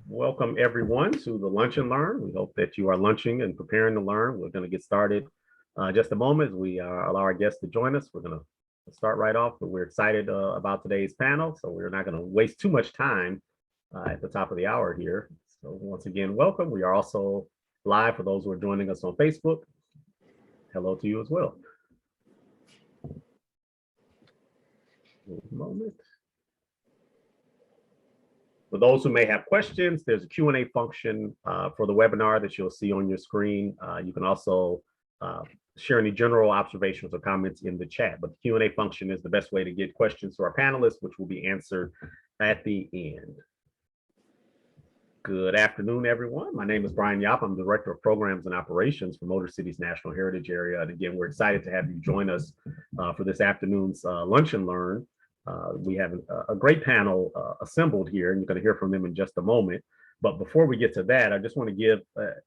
Welcome everyone to the Lunch and Learn. We hope that you are lunching and preparing to learn. We're going to get started just a moment as we allow our guests to join us. We're going to start right off, but we're excited about today's panel, so we're not going to waste too much time at the top of the hour here. So once again, welcome. We are also live for those who are joining us on Facebook. Hello to you as well. Moment. For those who may have questions, there's a Q&A function for the webinar that you'll see on your screen. You can also share any general observations or comments in the chat, but the Q&A function is the best way to get questions to our panelists, which will be answered at the end. Good afternoon, everyone. My name is Brian Yap. I'm the Director of Programs and Operations for MotorCities National Heritage Area. And again, we're excited to have you join us for this afternoon's Lunch and Learn. We have a great panel assembled here, and you're going to hear from them in just a moment. But before we get to that, I just want to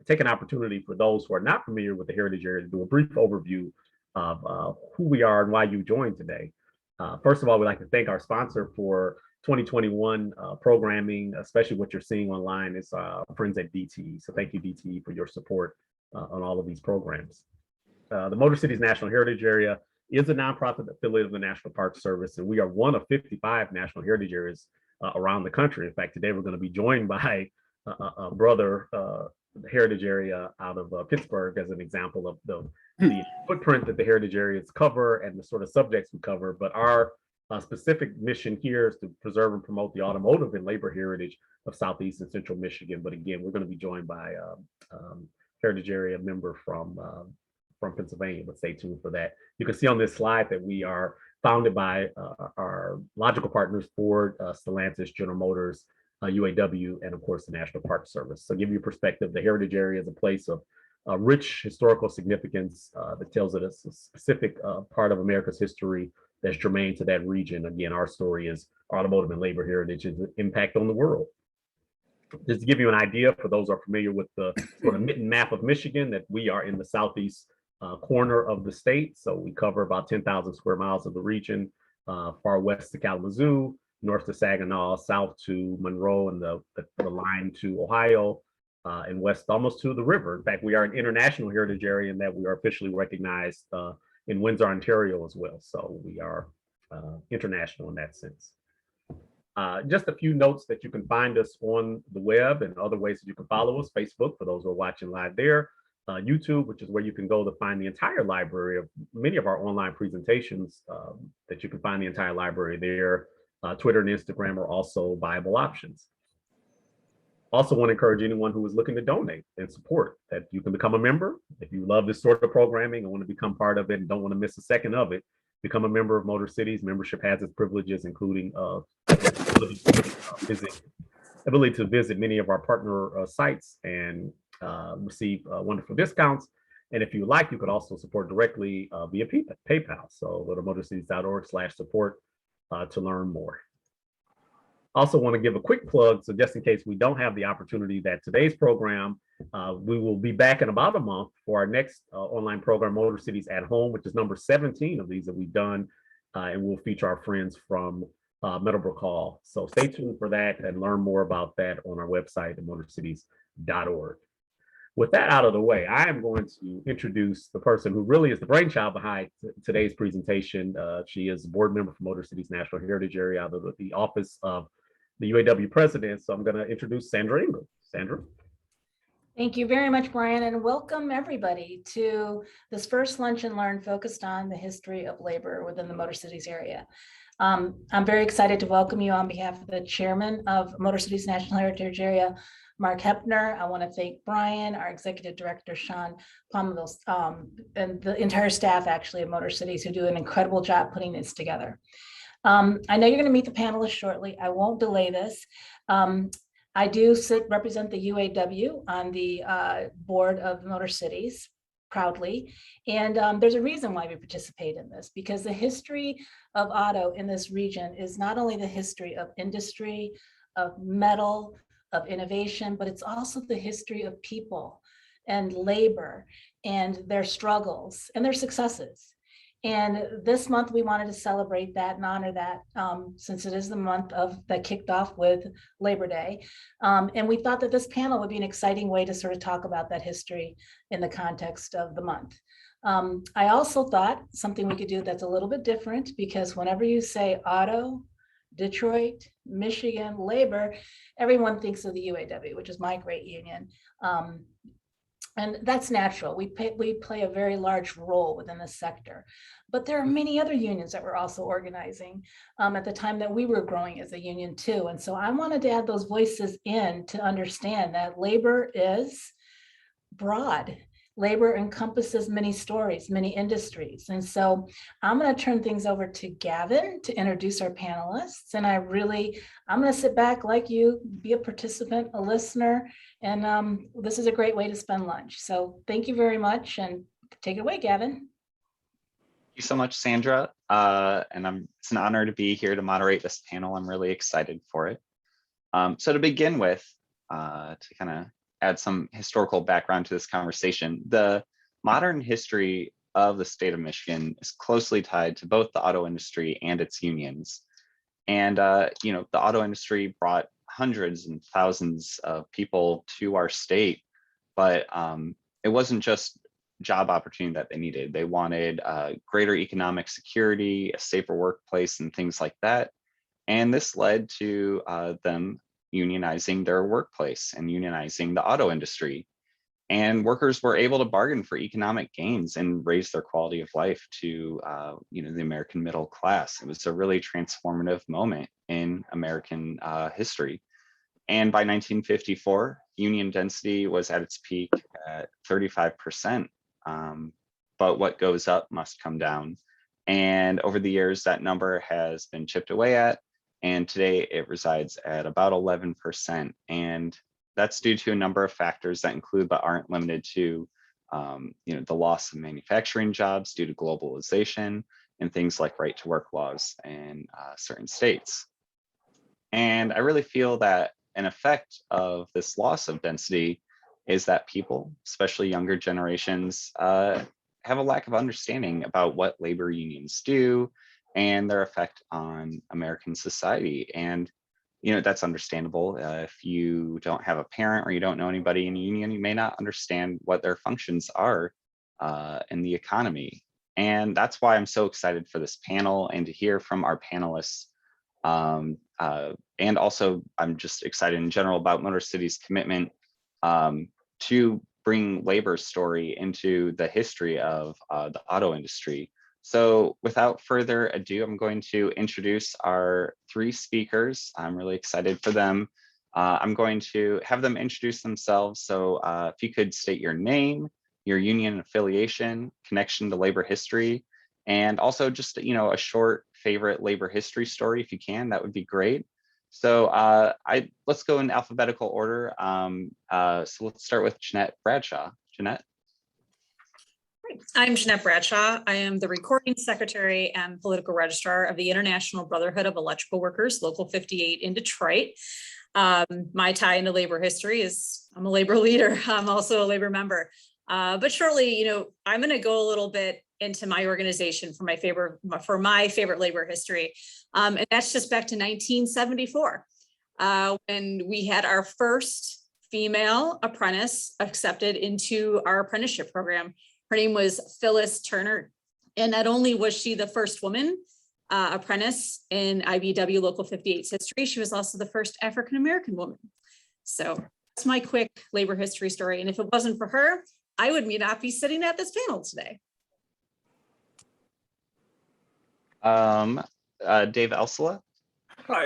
take an opportunity for those who are not familiar with the Heritage Area to do a brief overview of who we are and why you joined today. First of all, we'd like to thank our sponsor for 2021 programming, especially what you're seeing online is friends at DTE. So thank you, DTE, for your support on all of these programs. The MotorCities National Heritage Area is a nonprofit affiliate of the National Park Service, and we are one of 55 National Heritage Areas around the country. In fact, today we're going to be joined by a brother heritage area out of Pittsburgh as an example of the footprint that the heritage areas cover and the sort of subjects we cover. But our specific mission here is to preserve and promote the automotive and labor heritage of Southeast and Central Michigan. But again, we're going to be joined by heritage area member from Pennsylvania, but stay tuned for that. You can see on this slide that we are founded by our logical partners, Ford, Stellantis, General Motors, UAW, and of course the National Park Service. So give you perspective, the heritage area is a place of rich historical significance that tells us a specific part of America's history that's germane to that region. Again, our story is automotive and labor heritage and impact on the world. Just to give you an idea, for those who are familiar with the sort of map of Michigan, that we are in the southeast corner of the state. So we cover about 10,000 square miles of the region, far west to Kalamazoo, north to Saginaw, south to Monroe and the line to Ohio, and west almost to the river. In fact, we are an international heritage area in that we are officially recognized in Windsor, Ontario as well. So we are international in that sense. Just a few notes that you can find us on the web and other ways that you can follow us. Facebook, for those who are watching live there. YouTube, which is where you can go to find the entire library of many of our online presentations that you can find the entire library there. Twitter and Instagram are also viable options. Also want to encourage anyone who is looking to donate and support that you can become a member. If you love this sort of programming and want to become part of it and don't want to miss a second of it, become a member of MotorCities. Membership has its privileges, including ability to visit many of our partner sites and receive wonderful discounts. And if you like, you could also support directly via PayPal. So go to motorcities.org/support to learn more. Also want to give a quick plug, so just in case we don't have the opportunity, that today's program, we will be back in about a month for our next online program, MotorCities at Home, which is number 17 of these that we've done, and we'll feature our friends from Meadowbrook Hall. So stay tuned for that and learn more about that on our website at motorcities.org. With that out of the way, I am going to introduce the person who really is the brainchild behind today's presentation. She is a board member for MotorCities National Heritage Area out of the office of the UAW president. So I'm going to introduce Sandra Engle. Sandra. Thank you very much, Brian, and welcome everybody to this first Lunch and Learn focused on the history of labor within the MotorCities area. I'm very excited to welcome you on behalf of the chairman of MotorCities National Heritage Area, Mark Hepner. I want to thank Brian, our executive director, Sean Pomerville, and the entire staff actually of MotorCities who do an incredible job putting this together. I know you're going to meet the panelists shortly. I won't delay this. I do represent the UAW on the board of MotorCities proudly. And there's a reason why we participate in this, because the history of auto in this region is not only the history of industry, of metal, of innovation, but it's also the history of people and labor and their struggles and their successes. And this month, we wanted to celebrate that and honor that, since it is the month that kicked off with Labor Day. And we thought that this panel would be an exciting way to sort of talk about that history in the context of the month. I also thought something we could do that's a little bit different, because whenever you say auto, Detroit, Michigan, labor, everyone thinks of the UAW, which is my great union. And that's natural. We play a very large role within the sector. But there are many other unions that were also organizing at the time that we were growing as a union too. And so I wanted to add those voices in to understand that labor is broad. Labor encompasses many stories, many industries. And so I'm going to turn things over to Gavin to introduce our panelists. And I'm going to sit back like you, be a participant, a listener. And this is a great way to spend lunch. So thank you very much, and take it away, Gavin. Thank you so much, Sandra. It's an honor to be here to moderate this panel. I'm really excited for it. So to begin with, to kind of add some historical background to this conversation, the modern history of the state of Michigan is closely tied to both the auto industry and its unions. And the auto industry brought hundreds and thousands of people to our state, but it wasn't just job opportunity that they needed. They wanted greater economic security, a safer workplace, and things like that. And this led to them unionizing their workplace and unionizing the auto industry. And workers were able to bargain for economic gains and raise their quality of life to the American middle class. It was a really transformative moment in American history. And by 1954, union density was at its peak at 35%. But what goes up must come down. And over the years, that number has been chipped away at. And today it resides at about 11%. And that's due to a number of factors that include but aren't limited to the loss of manufacturing jobs due to globalization and things like right to work laws in certain states. And I really feel that an effect of this loss of density is that people, especially younger generations, have a lack of understanding about what labor unions do and their effect on American society. And that's understandable. If you don't have a parent or you don't know anybody in a union, you may not understand what their functions are in the economy. And that's why I'm so excited for this panel and to hear from our panelists. And also, I'm just excited in general about MotorCities' commitment to bring labor's story into the history of the auto industry. So without further ado, I'm going to introduce our three speakers. I'm really excited for them. I'm going to have them introduce themselves. So if you could state your name, your union affiliation, connection to labor history, and also just a short favorite labor history story, if you can, that would be great. So let's go in alphabetical order. So let's start with Jeannette Bradshaw. Jeannette. I'm Jeannette Bradshaw. I am the recording secretary and political registrar of the International Brotherhood of Electrical Workers, Local 58 in Detroit. My tie into labor history is I'm a labor leader. I'm also a labor member. But shortly, I'm going to go a little bit into my organization for my favorite labor history. And that's just back to 1974, when we had our first female apprentice accepted into our apprenticeship program. Her name was Phyllis Turner. And not only was she the first woman apprentice in IBEW Local 58's history, she was also the first African-American woman. So that's my quick labor history story. And if it wasn't for her, I would not be sitting at this panel today. Dave Elsila. Hi,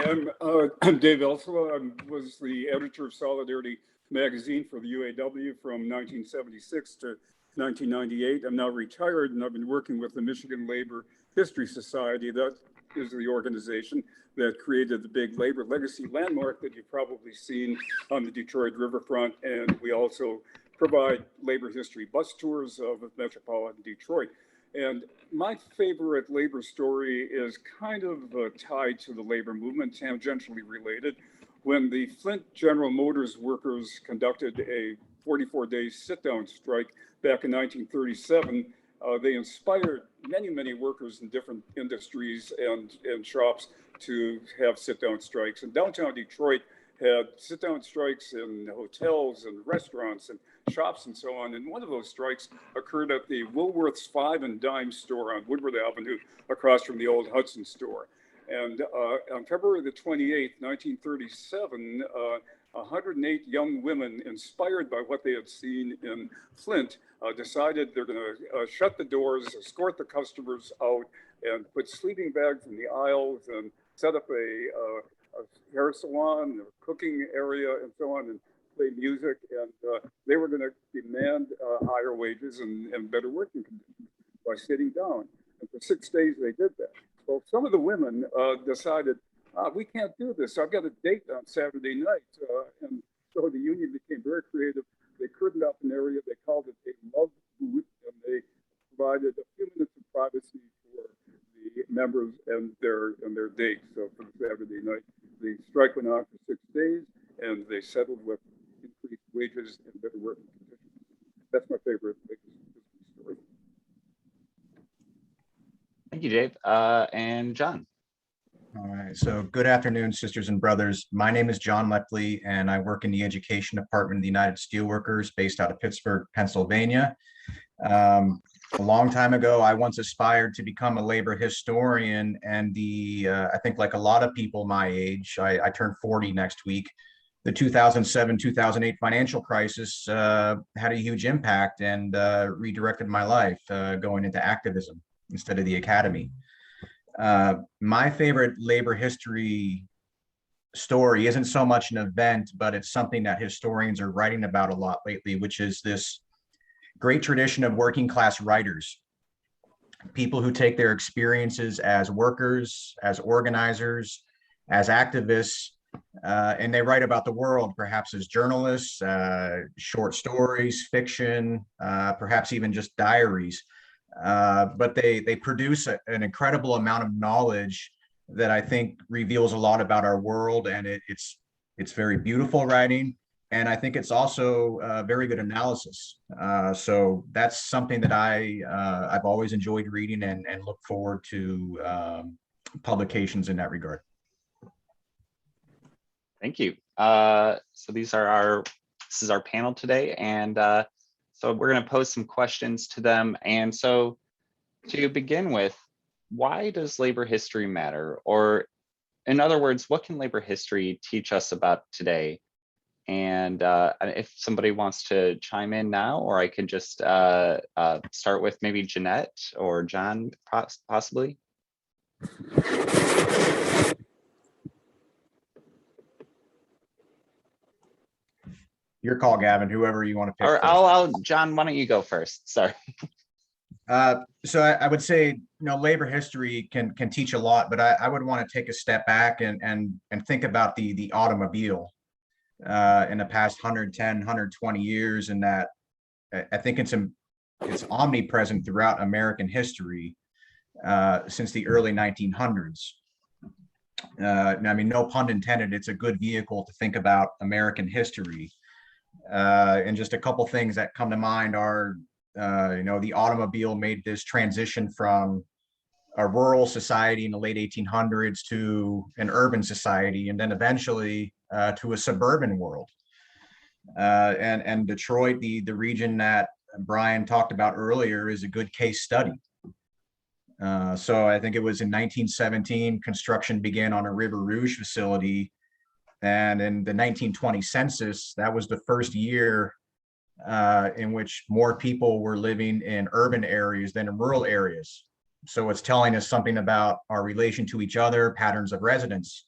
I'm Dave Elsila. I was the editor of Solidarity magazine for the UAW from 1976 to 1998. I'm now retired, and I've been working with the Michigan Labor History Society. That is the organization that created the big labor legacy landmark that you've probably seen on the Detroit riverfront. And we also provide labor history bus tours of metropolitan Detroit. And my favorite labor story is kind of tied to the labor movement, tangentially related. When the Flint General Motors workers conducted a 44-day sit-down strike back in 1937, they inspired many workers in different industries and shops to have sit-down strikes. And downtown Detroit had sit-down strikes in hotels and restaurants and shops and so on. And one of those strikes occurred at the Woolworth's Five and Dime store on Woodward Avenue, across from the old Hudson store. And on February the 28th, 1937, 108 young women, inspired by what they had seen in Flint, decided they're going to shut the doors, escort the customers out, and put sleeping bags in the aisles, and set up a hair salon, a cooking area, and so on, and play music. And they were going to demand higher wages and better working conditions by sitting down. And for 6 days, they did that. Well, some of the women decided, we can't do this. I've got a date on Saturday night. And so the union became very creative. They curtained up an area. They called it a love booth, and they provided a few minutes of privacy for the members and their dates. So for the Saturday night, the strike went on for 6 days, and they settled with increased wages and better working conditions. That's my favorite story. Thank you, Dave. And John. All right, so good afternoon, sisters and brothers. My name is John Lepley, and I work in the Education Department of the United Steelworkers based out of Pittsburgh, Pennsylvania. A long time ago, I once aspired to become a labor historian, and I think like a lot of people my age, I turned 40 next week. The 2007-2008 financial crisis had a huge impact and redirected my life going into activism instead of the academy. My favorite labor history story isn't so much an event, but it's something that historians are writing about a lot lately, which is this great tradition of working class writers, people who take their experiences as workers, as organizers, as activists, and they write about the world, perhaps as journalists, short stories, fiction, perhaps even just diaries. But they produce an incredible amount of knowledge that I think reveals a lot about our world, and it's very beautiful writing, and I think it's also very good analysis. So that's something that I've always enjoyed reading and look forward to publications in that regard. Thank you. So this is our panel today, and so we're going to pose some questions to them. And so to begin with, why does labor history matter? Or in other words, what can labor history teach us about today? And if somebody wants to chime in now, or I can just start with maybe Jeannette or John, possibly. Your call, Gavin, whoever you want to pick. Or John, why don't you go first? Sorry. So I would say, labor history can teach a lot, but I would want to take a step back and think about the automobile in the past 110, 120 years, and that I think it's omnipresent throughout American history since the early 1900s. I mean, no pun intended, it's a good vehicle to think about American history. And just a couple things that come to mind are, the automobile made this transition from a rural society in the late 1800s to an urban society, and then eventually to a suburban world. And Detroit, the region that Brian talked about earlier, is a good case study. So I think it was in 1917, construction began on a River Rouge facility. And in the 1920 census, that was the first year in which more people were living in urban areas than in rural areas. So it's telling us something about our relation to each other, patterns of residence.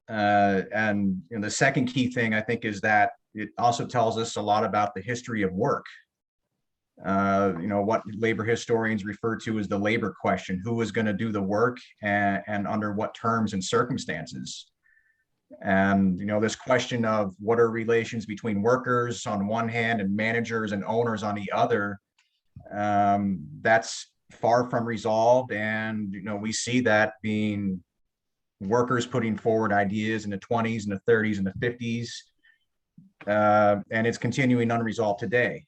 And the second key thing, I think, is that it also tells us a lot about the history of work. What labor historians refer to as the labor question: who is going to do the work, and under what terms and circumstances? And this question of what are relations between workers on one hand and managers and owners on the other, that's far from resolved. And we see that being workers putting forward ideas in the 20s and the 30s and the 50s, and it's continuing unresolved today.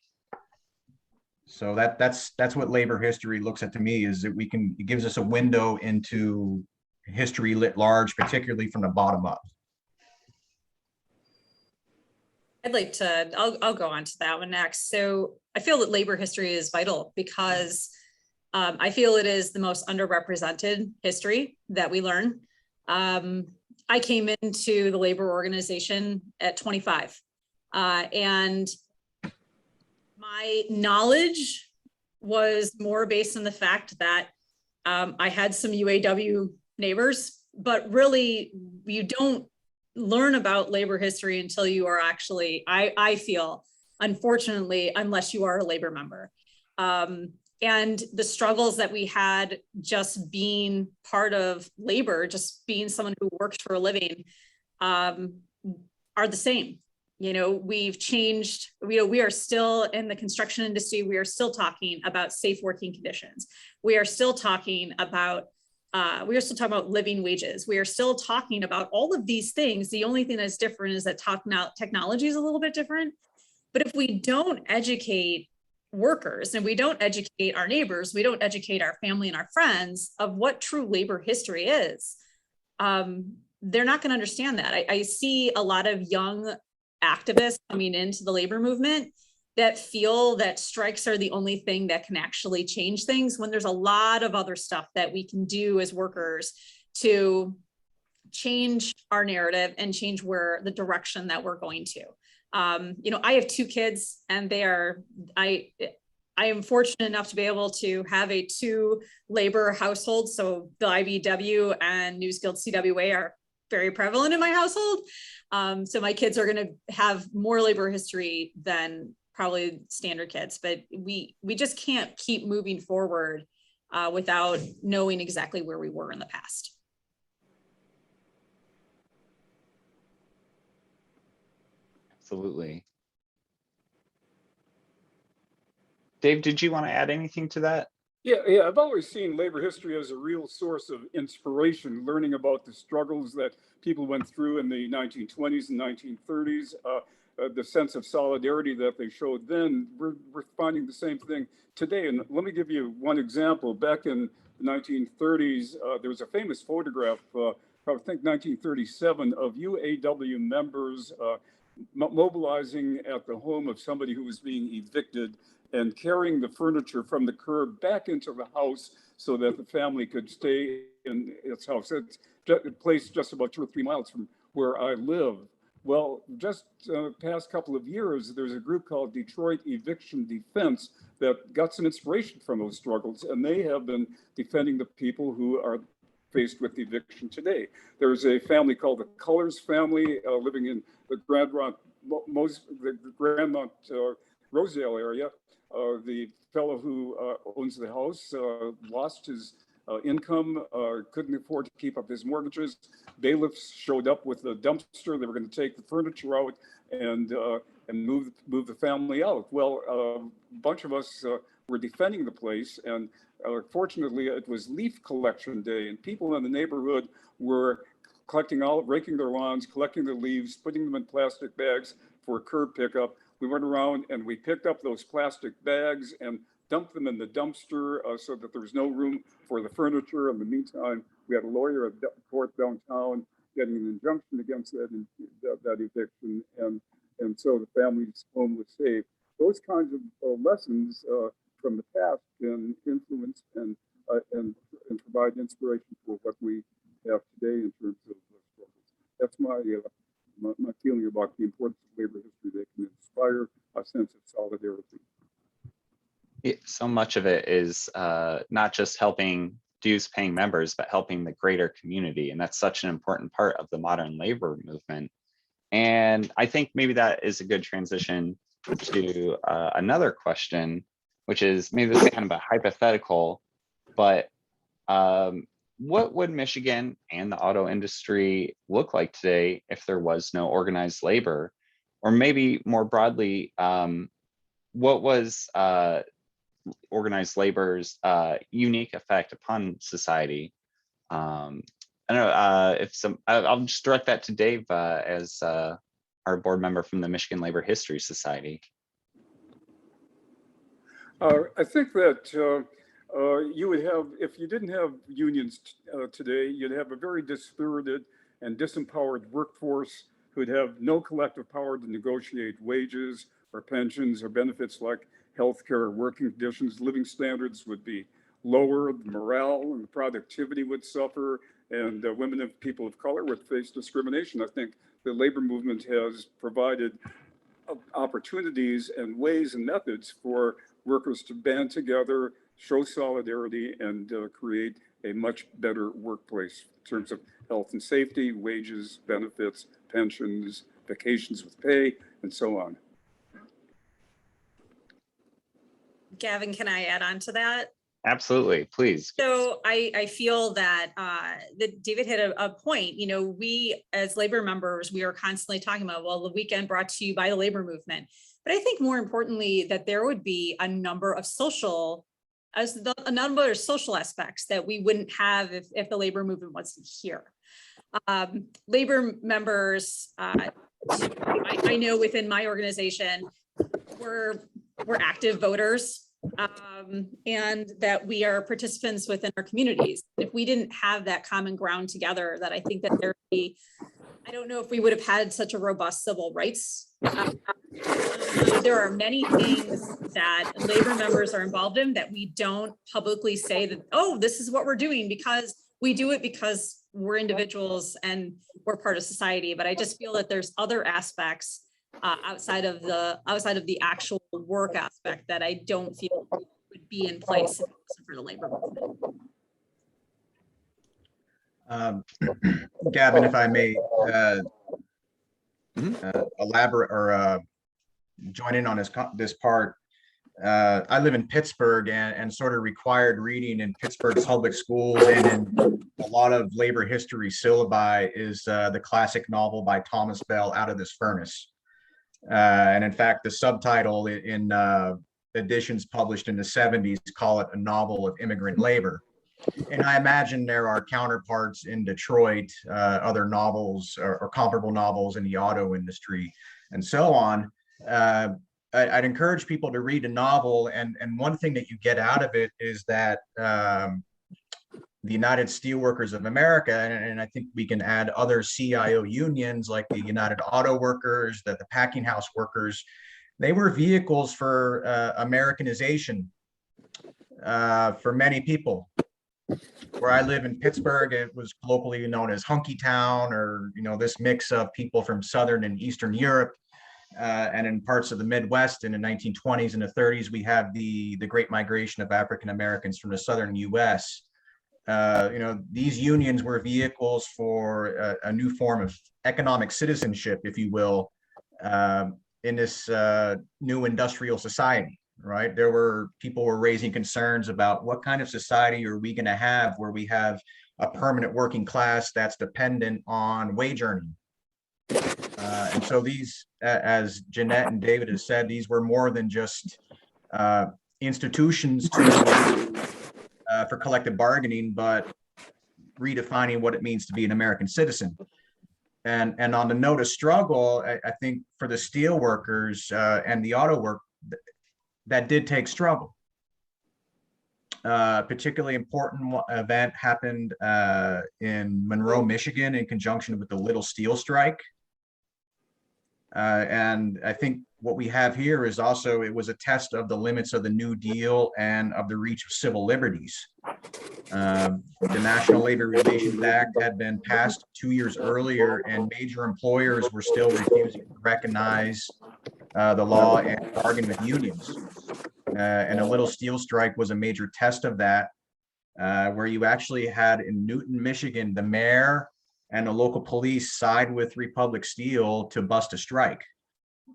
So that's what labor history looks at to me, is that it gives us a window into history lit large, particularly from the bottom up. I'll go on to that one next. So I feel that labor history is vital because I feel it is the most underrepresented history that we learn. I came into the labor organization at 25, and my knowledge was more based on the fact that I had some UAW neighbors, but really you don't learn about labor history until you are actually, I feel, unfortunately, unless you are a labor member. And the struggles that we had just being part of labor, just being someone who works for a living, are the same. You know, we've changed, we are still in the construction industry. We are still talking about safe working conditions. We are still talking about living wages. We are still talking about all of these things. The only thing that's different is that technology is a little bit different. But if we don't educate workers and we don't educate our neighbors, we don't educate our family and our friends of what true labor history is, they're not going to understand that. I see a lot of young activists coming into the labor movement that feel that strikes are the only thing that can actually change things, when there's a lot of other stuff that we can do as workers to change our narrative and change where the direction that we're going to. I have 2 kids, and I am fortunate enough to be able to have a 2 labor household. So the IBEW and News Guild CWA are very prevalent in my household. So my kids are going to have more labor history than probably standard kids, but we just can't keep moving forward without knowing exactly where we were in the past. Absolutely. Dave, did you want to add anything to that? Yeah, I've always seen labor history as a real source of inspiration, learning about the struggles that people went through in the 1920s and 1930s, the sense of solidarity that they showed then. We're finding the same thing today. And let me give you one example. Back in the 1930s, there was a famous photograph, I think 1937, of UAW members mobilizing at the home of somebody who was being evicted and carrying the furniture from the curb back into the house so that the family could stay in its house. It's a place just about 2 or 3 miles from where I live. Well, just past couple of years, there's a group called Detroit Eviction Defense that got some inspiration from those struggles, and they have been defending the people who are faced with eviction today. There's a family called the Colors family living in the Grandmont Rosedale area. The fellow who owns the house lost his income, couldn't afford to keep up his mortgages. Bailiffs showed up with a dumpster. They were going to take the furniture out and move the family out. Well, a bunch of us were defending the place, and fortunately, it was leaf collection day, and people in the neighborhood were raking their lawns, collecting the leaves, putting them in plastic bags for curb pickup. We went around and we picked up those plastic bags and dumped them in the dumpster so that there was no room for the furniture. In the meantime, we had a lawyer at court downtown getting an injunction against that eviction, and so the family's home was saved. Those kinds of lessons from the past can influence and provide inspiration for what we have today in terms of struggles. That's my feeling about the importance of labor history. That can inspire a sense of solidarity. So much of it is not just helping dues-paying members, but helping the greater community, and that's such an important part of the modern labor movement. And I think maybe that is a good transition to another question, which is maybe this is kind of a hypothetical, but what would Michigan and the auto industry look like today if there was no organized labor? Or maybe more broadly, what was organized labor's unique effect upon society? I don't know I'll just direct that to Dave as our board member from the Michigan Labor History Society. I think that you would have, if you didn't have unions today, you'd have a very dispirited and disempowered workforce who'd have no collective power to negotiate wages or pensions or benefits like healthcare, working conditions. Living standards would be lower, the morale and the productivity would suffer, and women and people of color would face discrimination. I think the labor movement has provided opportunities and ways and methods for workers to band together, show solidarity, and create a much better workplace in terms of health and safety, wages, benefits, pensions, vacations with pay, and so on. Gavin, can I add on to that? Absolutely, please. So I feel that that David hit a point. You know, we as labor members, we are constantly talking about, well, the weekend brought to you by the labor movement. But I think more importantly, that there would be a number of social aspects that we wouldn't have if the labor movement wasn't here. Labor members, I know within my organization, we're active voters. And that we are participants within our communities. If we didn't have that common ground together, that I think that there would be, I don't know if we would have had such a robust civil rights. There are many things that labor members are involved in that we don't publicly say that, oh, this is what we're doing, because we do it because we're individuals and we're part of society. But I just feel that there's other aspects outside of the actual work aspect that I don't feel would be in place for the labor movement. Gavin, if I may elaborate or join in on this part. I live in Pittsburgh, and sort of required reading in Pittsburgh public schools and in a lot of labor history syllabi is the classic novel by Thomas Bell, Out of This Furnace. And in fact, the subtitle in editions published in the 70s call it a novel of immigrant labor. And I imagine there are counterparts in Detroit, other novels or comparable novels in the auto industry and so on. I'd encourage people to read a novel, and one thing that you get out of it is that the United Steelworkers of America, and I think we can add other CIO unions like the United Auto Workers, the packing house workers, they were vehicles for Americanization for many people. Where I live in Pittsburgh, it was colloquially known as Hunky Town, or this mix of people from Southern and Eastern Europe. And in parts of the Midwest in the 1920s and the 30s, we have the Great Migration of African Americans from the Southern U.S. These unions were vehicles for a new form of economic citizenship, if you will, in this new industrial society, right? People were raising concerns about what kind of society are we going to have where we have a permanent working class that's dependent on wage earning. And so these, as Jeannette and David have said, these were more than just institutions for collective bargaining, but redefining what it means to be an American citizen. And on the note of struggle, I think for the steel workers and the auto work, that did take struggle. Particularly important event happened in Monroe, Michigan, in conjunction with the Little Steel strike. And I think what we have here is also, it was a test of the limits of the New Deal and of the reach of civil liberties. The National Labor Relations Act had been passed 2 years earlier, and major employers were still refusing to recognize the law and bargain with unions. And a Little Steel strike was a major test of that, where you actually had in Newton, Michigan, the mayor and the local police side with Republic Steel to bust a strike.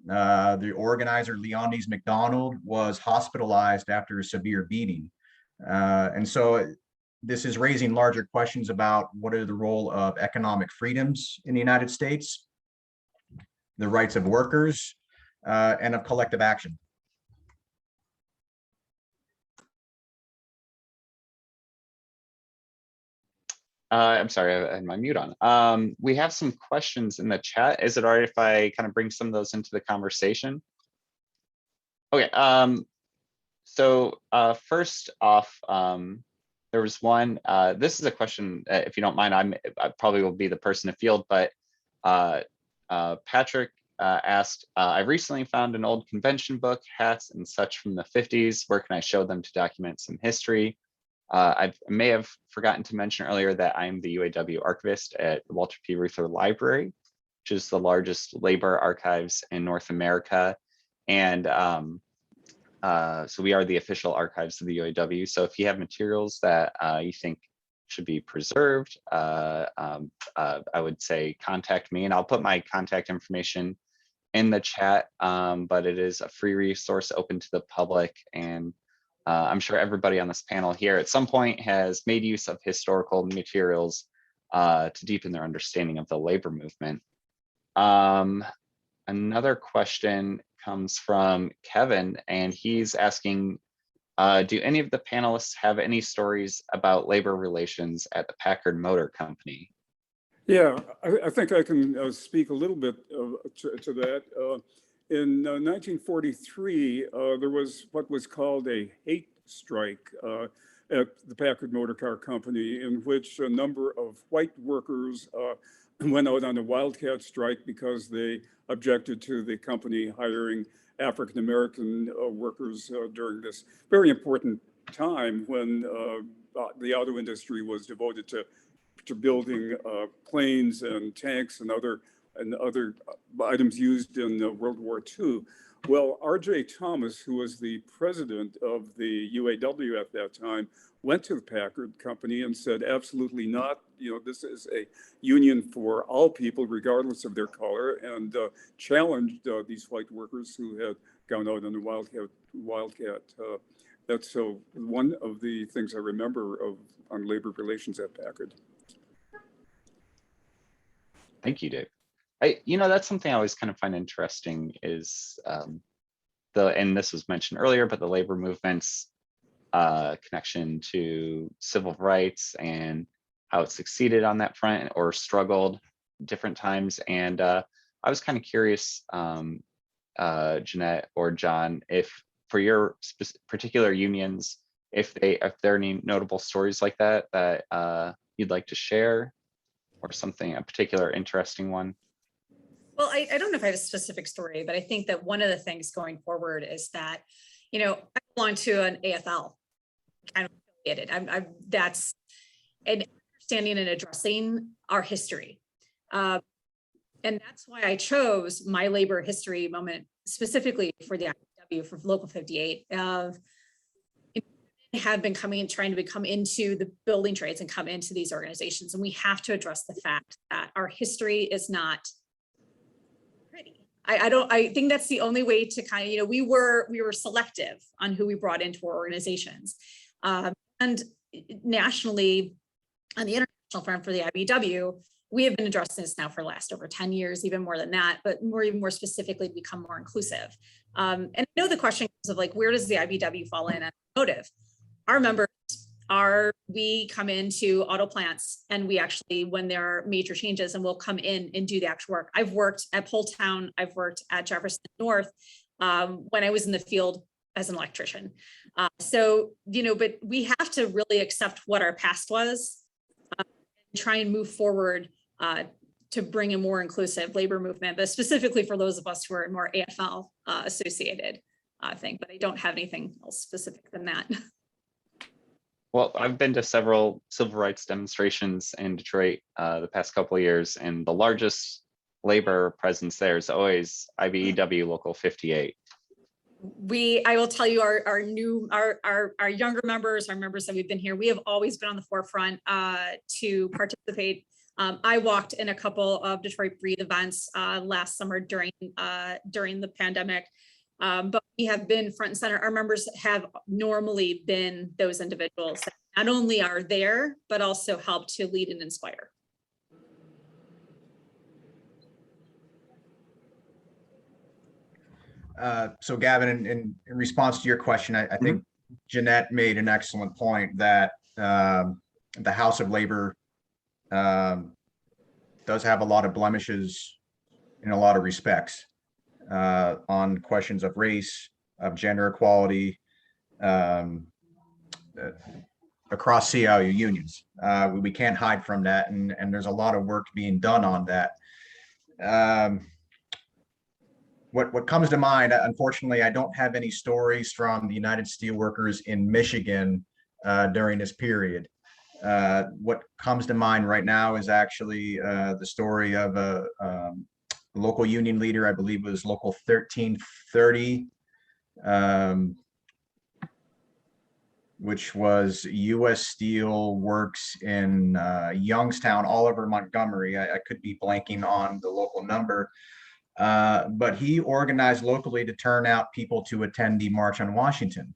The organizer, Leondes McDonald, was hospitalized after a severe beating. And so this is raising larger questions about what are the role of economic freedoms in the United States, the rights of workers, and of collective action. I'm sorry, I had my mute on. We have some questions in the chat. Is it all right if I kind of bring some of those into the conversation? Okay. So first off, there was one, this is a question, if you don't mind, I probably will be the person to field, but Patrick asked, I recently found an old convention book, hats and such from the 50s. Where can I show them to document some history? I may have forgotten to mention earlier that I'm the UAW archivist at the Walter P. Reuther Library, which is the largest labor archives in North America. And so we are the official archives of the UAW. So if you have materials that you think should be preserved, I would say contact me, and I'll put my contact information in the chat, but it is a free resource open to the public. And I'm sure everybody on this panel here at some point has made use of historical materials to deepen their understanding of the labor movement. Another question comes from Kevin, and he's asking, do any of the panelists have any stories about labor relations at the Packard Motor Company? Yeah, I think I can speak a little bit to that. In 1943, there was what was called a hate strike at the Packard Motor Car Company, in which a number of white workers went out on a wildcat strike because they objected to the company hiring African-American workers during this very important time when the auto industry was devoted to building planes and tanks and other items used in World War II. Well, R.J. Thomas, who was the president of the UAW at that time, went to the Packard Company and said, absolutely not. You know, this is a union for all people, regardless of their color, and challenged these white workers who had gone out on the wildcat. That's one of the things I remember on labor relations at Packard. Thank you, Dave. That's something I always kind of find interesting is and this was mentioned earlier, but the labor movement's connection to civil rights and how it succeeded on that front or struggled different times. And I was kind of curious, Jeannette or John, if for your particular unions, if there are any notable stories like that you'd like to share, or something, a particular interesting one. Well, I don't know if I have a specific story, but I think that one of the things going forward is that, I belong to an AFL, kind of affiliated. That's an understanding and addressing our history. And that's why I chose my labor history moment specifically for the IBEW, for Local 58, have been trying to become into the building trades and come into these organizations. And we have to address the fact that our history is not pretty. I think that's the only way to kind of, we were selective on who we brought into our organizations. And nationally, on the international front for the IBEW, we have been addressing this now for the last over 10 years, even more than that, but even more specifically to become more inclusive. And I know the question is of like, where does the IBEW fall in on motive? Our members we come into auto plants and we actually, when there are major changes, and we'll come in and do the actual work. I've worked at Poletown, I've worked at Jefferson North when I was in the field as an electrician. But we have to really accept what our past was and try and move forward to bring a more inclusive labor movement, but specifically for those of us who are more AFL associated thing, but I don't have anything else specific than that. Well, I've been to several civil rights demonstrations in Detroit the past couple of years, and the largest labor presence there is always IBEW Local 58. I will tell you, our younger members, our members that we've been here, we have always been on the forefront to participate. I walked in a couple of Detroit Breathe events last summer during the pandemic. But we have been front and center. Our members have normally been those individuals that not only are there, but also help to lead and inspire. So Gavin, in response to your question, I think Jeannette made an excellent point that the House of Labor does have a lot of blemishes in a lot of respects on questions of race, of gender equality, um, across CIO unions. We can't hide from that, and there's a lot of work being done on that. What comes to mind, unfortunately, I don't have any stories from the United Steelworkers in Michigan during this period. What comes to mind right now is actually the story of a local union leader, I believe it was Local 1330, which was U.S. Steel Works in Youngstown, Oliver, Montgomery. I could be blanking on the local number. But he organized locally to turn out people to attend the March on Washington,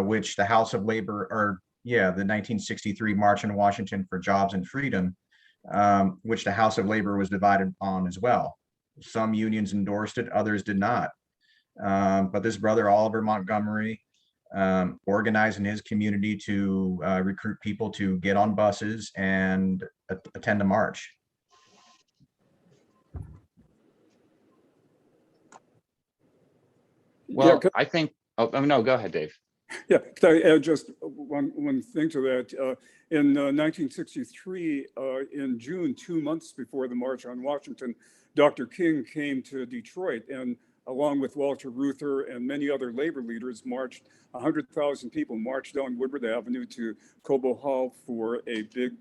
which the House of Labor, the 1963 March on Washington for Jobs and Freedom, which the House of Labor was divided on as well. Some unions endorsed it, others did not. But this brother, Oliver Montgomery, organized in his community to recruit people to get on buses and attend the march. Well, I think, oh, no, go ahead, Dave. Yeah, could I add just one thing to that? In 1963, in June, 2 months before the March on Washington, Dr. King came to Detroit and along with Walter Reuther and many other labor leaders marched, 100,000 people marched down Woodward Avenue to Cobo Hall for a big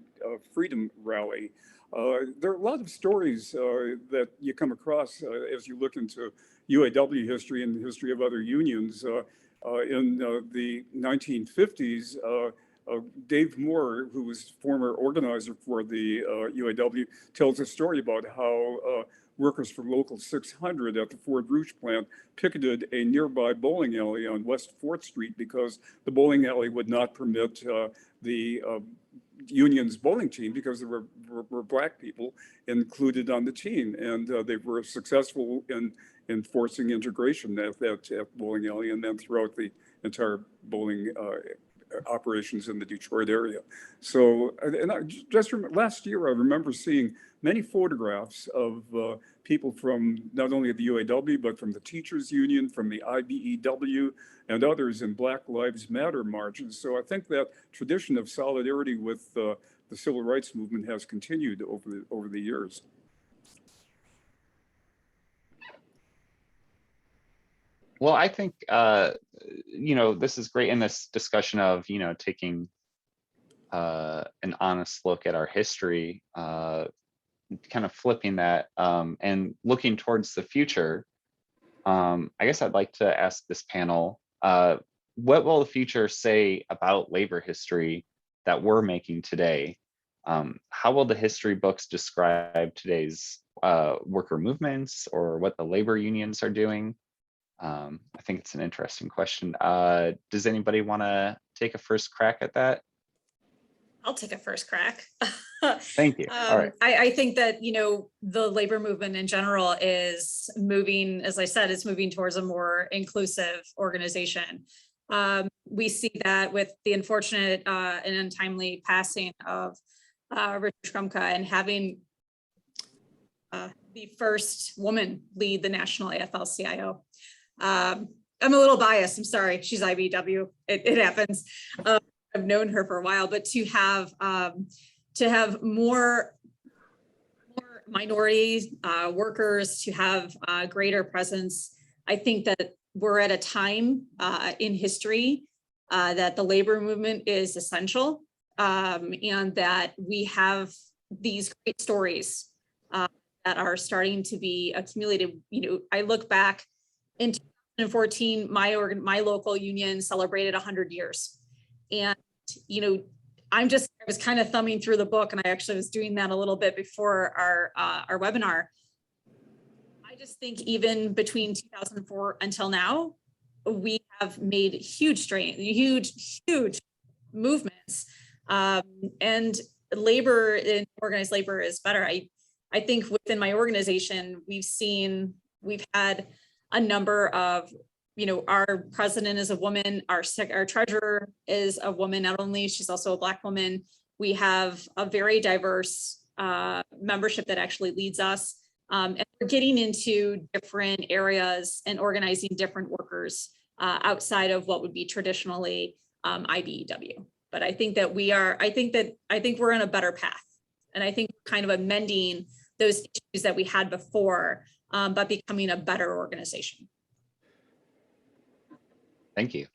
freedom rally. There are a lot of stories that you come across as you look into UAW history and the history of other unions. In the 1950s, Dave Moore, who was former organizer for the UAW, tells a story about how workers from Local 600 at the Ford Rouge plant picketed a nearby bowling alley on West 4th Street because the bowling alley would not permit the union's bowling team because there were black people included on the team, and they were successful in enforcing integration at that bowling alley and then throughout the entire bowling operations in the Detroit area. So, and I just remember, last year I remember seeing many photographs of people from not only the UAW, but from the teachers union, from the IBEW and others in Black Lives Matter marches. So I think that tradition of solidarity with the civil rights movement has continued over the years. Well, I think, this is great in this discussion of, taking an honest look at our history, kind of flipping that and looking towards the future. I guess I'd like to ask this panel, what will the future say about labor history that we're making today? How will the history books describe today's worker movements or what the labor unions are doing? I think it's an interesting question. Does anybody want to take a first crack at that? I'll take a first crack. Thank you. All right. I think that, the labor movement in general is moving, as I said, it's moving towards a more inclusive organization. We see that with the unfortunate and untimely passing of Richard Krumka and having the first woman lead the national AFL-CIO. I'm a little biased. I'm sorry. She's IBEW. It happens. I've known her for a while, but to have more minority workers, to have greater presence, I think that we're at a time in history that the labor movement is essential, and that we have these great stories that are starting to be accumulated. I look back in 2014, my local union celebrated 100 years. And, I was kind of thumbing through the book, and I actually was doing that a little bit before our webinar. I just think even between 2004 until now, we have made huge movements. And labor and organized labor is better. I think within my organization, we've had a number of, our president is a woman, our treasurer is a woman, not only, she's also a Black woman. We have a very diverse membership that actually leads us. And we're getting into different areas and organizing different workers outside of what would be traditionally IBEW. But I think that I think we're on a better path. And I think kind of amending those issues that we had before, but becoming a better organization. Thank you.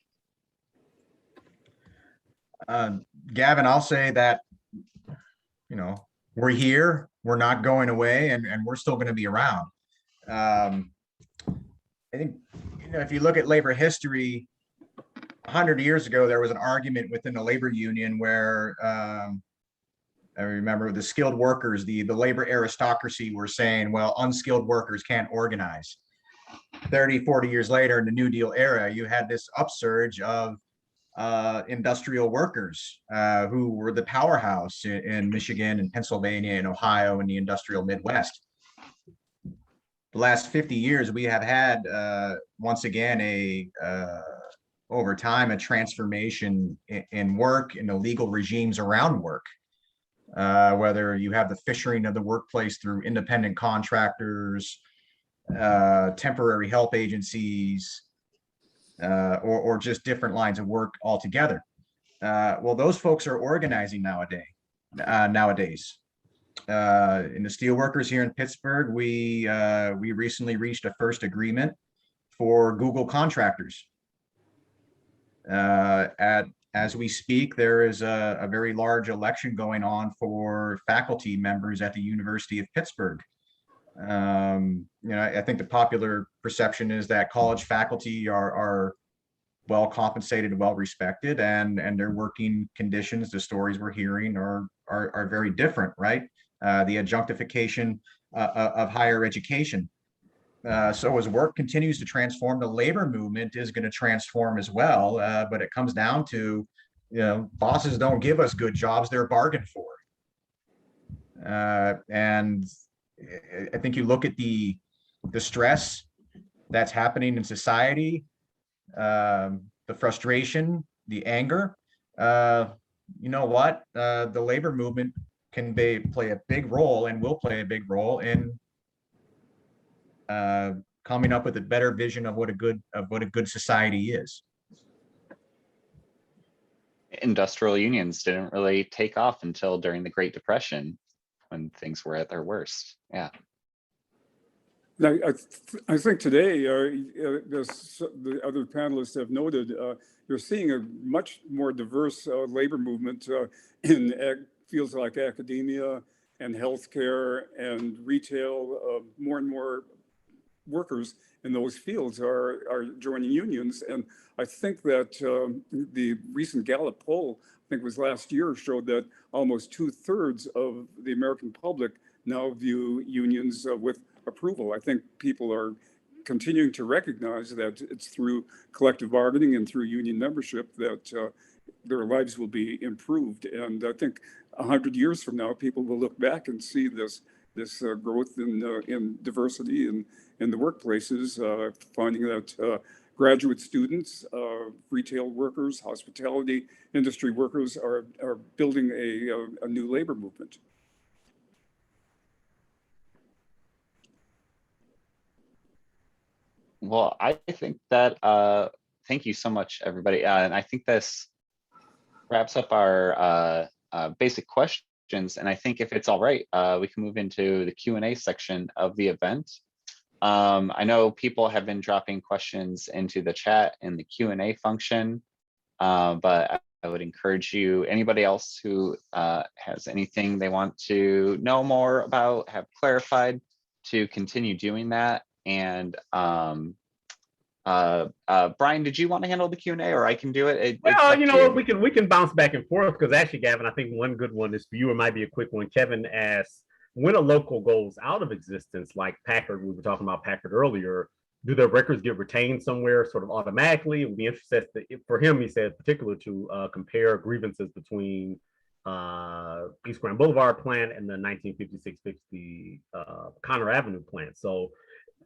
Gavin, I'll say that, we're here, we're not going away, and we're still going to be around. I think, if you look at labor history, 100 years ago, there was an argument within the labor union where I remember the skilled workers, the labor aristocracy were saying, well, unskilled workers can't organize. 30, 40 years later, in the New Deal era, you had this upsurge of industrial workers who were the powerhouse in Michigan and Pennsylvania and Ohio and the industrial Midwest. The last 50 years, we have had, once again, over time, a transformation in work, in the legal regimes around work. Whether you have the fishering of the workplace through independent contractors, temporary help agencies, or just different lines of work altogether. Well, those folks are organizing nowadays. In the steelworkers here in Pittsburgh, we recently reached a first agreement for Google contractors. As we speak, there is a very large election going on for faculty members at the University of Pittsburgh. I think the popular perception is that college faculty are well compensated, well respected, and their working conditions, the stories we're hearing are very different, right? The adjunctification of higher education. So as work continues to transform, the labor movement is going to transform as well. But it comes down to, bosses don't give us good jobs, they're bargained for. And I think you look at the stress that's happening in society, the frustration, the anger. You know what? The labor movement can play a big role and will play a big role in coming up with a better vision of what a good society is. Industrial unions didn't really take off until during the Great Depression, when things were at their worst. Yeah. I think today, the other panelists have noted, you're seeing a much more diverse labor movement in fields like academia and healthcare and retail. More and more workers in those fields are joining unions. And I think that the recent Gallup poll, I think it was last year, showed that almost 2/3 of the American public now view unions with approval. I think people are continuing to recognize that it's through collective bargaining and through union membership that their lives will be improved. And I think 100 years from now, people will look back and see this growth in diversity in the workplaces, finding that graduate students, retail workers, hospitality industry workers are building a new labor movement. Well, I think that, thank you so much, everybody. And I think this wraps up our basic questions. And I think if it's all right, we can move into the Q&A section of the event. I know people have been dropping questions into the chat in the Q&A function, but I would encourage you, anybody else who has anything they want to know more about, have clarified, to continue doing that. And Brian, did you want to handle the Q&A, or I can do it? Well, you know what, we can bounce back and forth, because actually, Gavin, I think one good one is for you. It might be a quick one. Kevin asks, when a local goes out of existence, like Packard, we were talking about Packard earlier, do their records get retained somewhere sort of automatically? It would be interesting for him, he said, particular to compare grievances between East Grand Boulevard plant and the 1956-60 Connor Avenue plant. So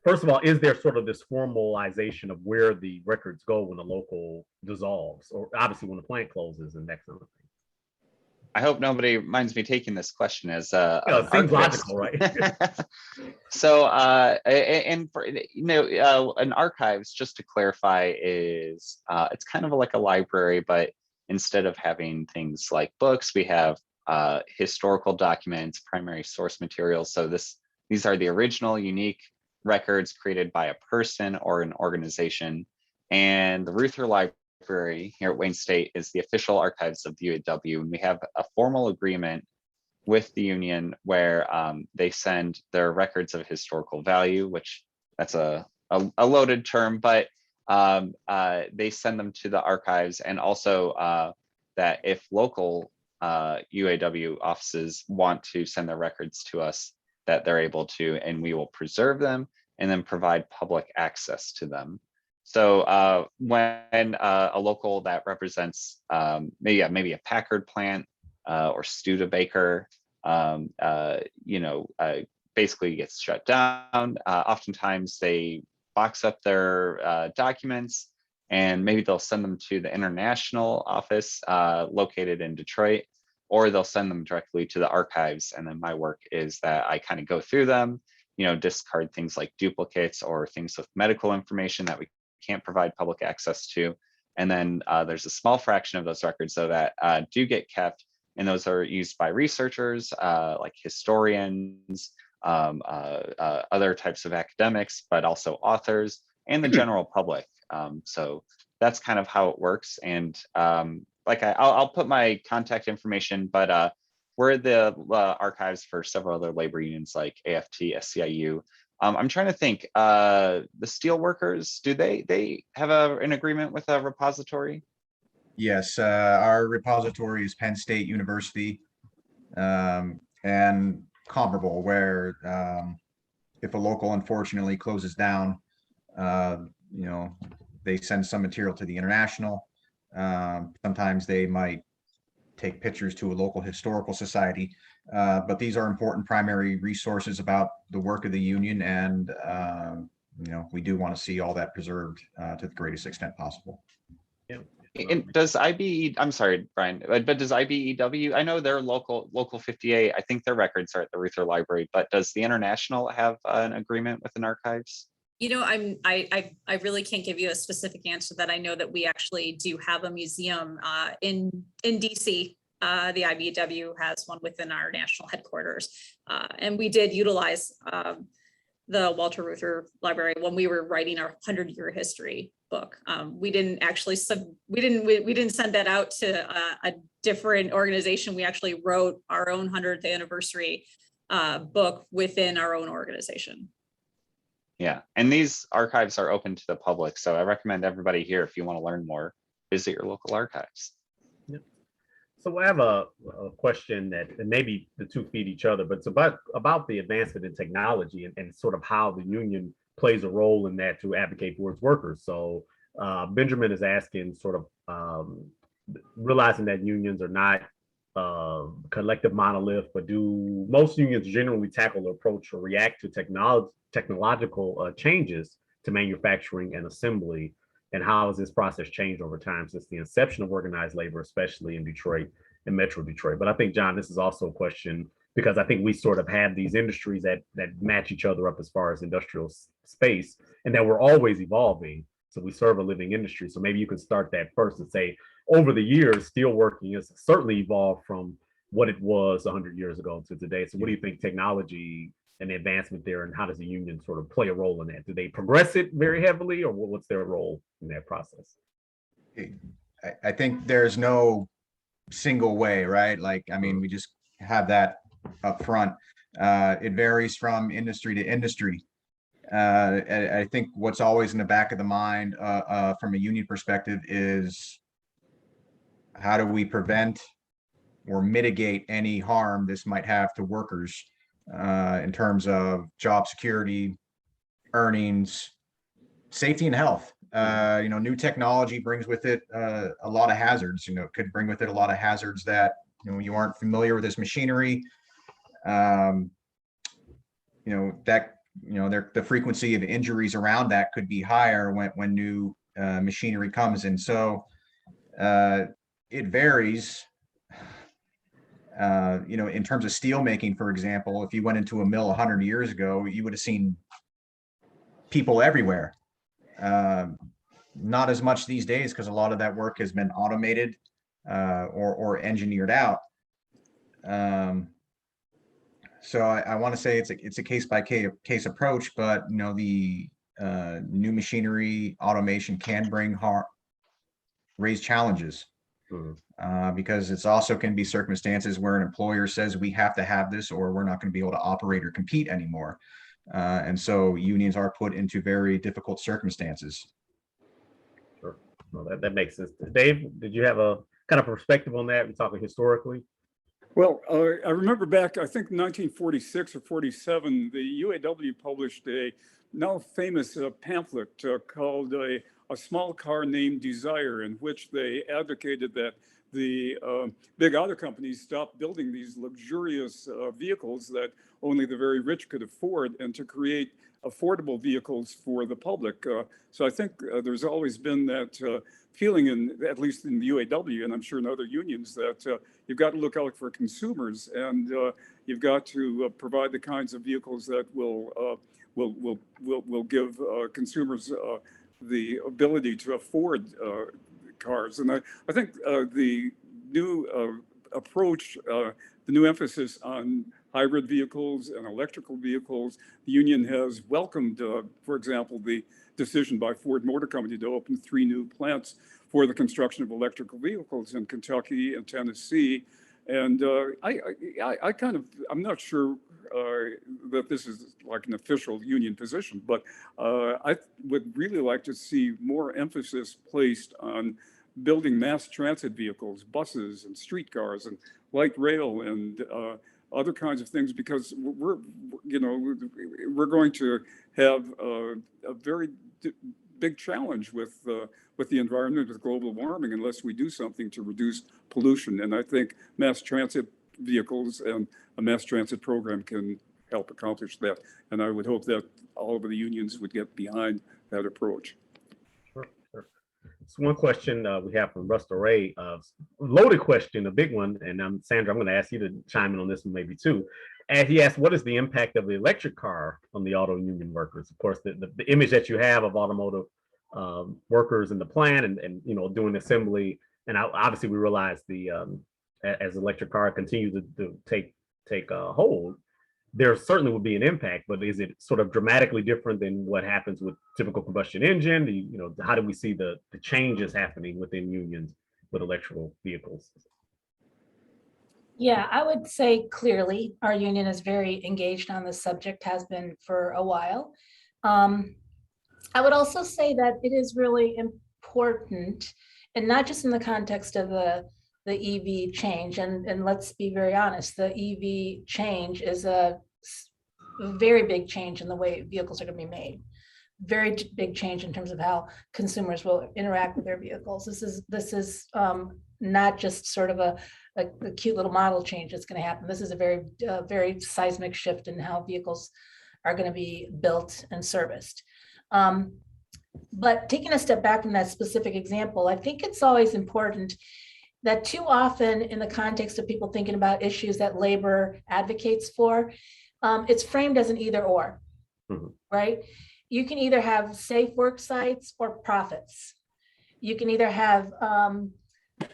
first of all, is there sort of this formalization of where the records go when the local dissolves, or obviously when the plant closes and that kind of thing? I hope nobody minds me taking this question as Yeah, an it seems archivist. logical, right? So, and for, an archives, just to clarify, is it's kind of like a library, but instead of having things like books, we have historical documents, primary source materials. So these are the original, unique records created by a person or an organization. And the Reuther Library here at Wayne State is the official archives of the UAW, and we have a formal agreement with the union where they send their records of historical value, which that's a loaded term, but they send them to the archives, and also that if local UAW offices want to send their records to us, that they're able to, and we will preserve them and then provide public access to them. So when a local that represents maybe a Packard plant or Studebaker, basically gets shut down. Oftentimes they box up their documents, and maybe they'll send them to the international office located in Detroit, or they'll send them directly to the archives. And then my work is that I kind of go through them, discard things like duplicates or things with medical information that we can't provide public access to. And then there's a small fraction of those records, though, that do get kept, and those are used by researchers like historians, other types of academics, but also authors and the general public. So that's kind of how it works. And I'll put my contact information, but we're the archives for several other labor unions like AFT, SCIU. I'm trying to think, the steelworkers, do they have an agreement with a repository? Yes, our repository is Penn State University, and comparable, where if a local unfortunately closes down, they send some material to the international. Sometimes they might take pictures to a local historical society, but these are important primary resources about the work of the union, and we do want to see all that preserved to the greatest extent possible. Yeah. And does IBE, I'm sorry, Brian, but does IBEW, I know they're local 58, I think their records are at the Reuther Library, but does the International have an agreement with an archives? I really can't give you a specific answer. That I know that we actually do have a museum in DC. The IBEW has one within our national headquarters, and we did utilize the Walter Reuther Library when we were writing our 100-year history book. We didn't actually we didn't send that out to a different organization. We actually wrote our own 100th anniversary book within our own organization. Yeah, and these archives are open to the public, so I recommend everybody here, if you want to learn more, visit your local archives. Yep. So I have a question that, and maybe the two feed each other, but it's about the advancement in technology and sort of how the union plays a role in that to advocate for its workers. So Benjamin is asking, sort of realizing that unions are not collective monolith, but do most unions generally tackle, approach, or react to technological changes to manufacturing and assembly? And how has this process changed over time since the inception of organized labor, especially in Detroit and Metro Detroit? But I think, John, this is also a question because I think we sort of have these industries that match each other up as far as industrial space, and that we're always evolving. So we serve a living industry. So maybe you can start that first and say, over the years, steelworking has certainly evolved from what it was 100 years ago to today. So what do you think technology and the advancement there, and how does the union sort of play a role in that? Do they progress it very heavily, or what's their role in that process? I think there's no single way, right? Like, I mean, we just have that up front. It varies from industry to industry. I think what's always in the back of the mind from a union perspective is, how do we prevent or mitigate any harm this might have to workers in terms of job security, earnings, safety, and health? New technology brings with it a lot of hazards. It could bring with it a lot of hazards that you aren't familiar with this machinery. The frequency of injuries around that could be higher when new machinery comes in. So it varies. In terms of steel making, for example, if you went into a mill 100 years ago, you would have seen people everywhere. Not as much these days because a lot of that work has been automated or engineered out. So I want to say it's a case by case approach, but the new machinery automation can raise challenges. Because it's also can be circumstances where an employer says we have to have this or we're not going to be able to operate or compete anymore. And so unions are put into very difficult circumstances. Sure. Well, that makes sense. Dave, did you have a kind of perspective on that? We're talking historically. Well, I remember back, I think 1946 or 47, the UAW published a now famous pamphlet called A Small Car Named Desire, in which they advocated that the big auto companies stop building these luxurious vehicles that only the very rich could afford, and to create affordable vehicles for the public. So I think there's always been that feeling, at least in the UAW, and I'm sure in other unions, that you've got to look out for consumers, and you've got to provide the kinds of vehicles that will give consumers the ability to afford cars. And I think the new approach, the new emphasis on hybrid vehicles and electrical vehicles, the union has welcomed, for example, the decision by Ford Motor Company to open 3 new plants for the construction of electrical vehicles in Kentucky and Tennessee. And I'm not sure that this is like an official union position, but I would really like to see more emphasis placed on building mass transit vehicles, buses and streetcars and light rail and other kinds of things, because we're going to have a very big challenge with the environment, with global warming, unless we do something to reduce pollution. And I think mass transit vehicles and a mass transit program can help accomplish that. And I would hope that all of the unions would get behind that approach. Sure. So one question we have from Russell Ray, loaded question, a big one, and Sandra, I'm going to ask you to chime in on this one maybe too. And he asked, what is the impact of the electric car on the auto union workers? Of course, the image that you have of automotive workers in the plant and doing assembly, and obviously we realize as electric car continues to take hold, there certainly would be an impact, but is it sort of dramatically different than what happens with typical combustion engine? How do we see the changes happening within unions with electrical vehicles? Yeah, I would say clearly our union is very engaged on this subject, has been for a while. I would also say that it is really important, and not just in the context of the EV change, and let's be very honest, the EV change is a very big change in the way vehicles are going to be made. Very big change in terms of how consumers will interact with their vehicles. This is not just sort of a cute little model change that's going to happen. This is a very seismic shift in how vehicles are going to be built and serviced. But taking a step back from that specific example, I think it's always important that too often in the context of people thinking about issues that labor advocates for, it's framed as an either or, right? You can either have safe work sites or profits. You can either have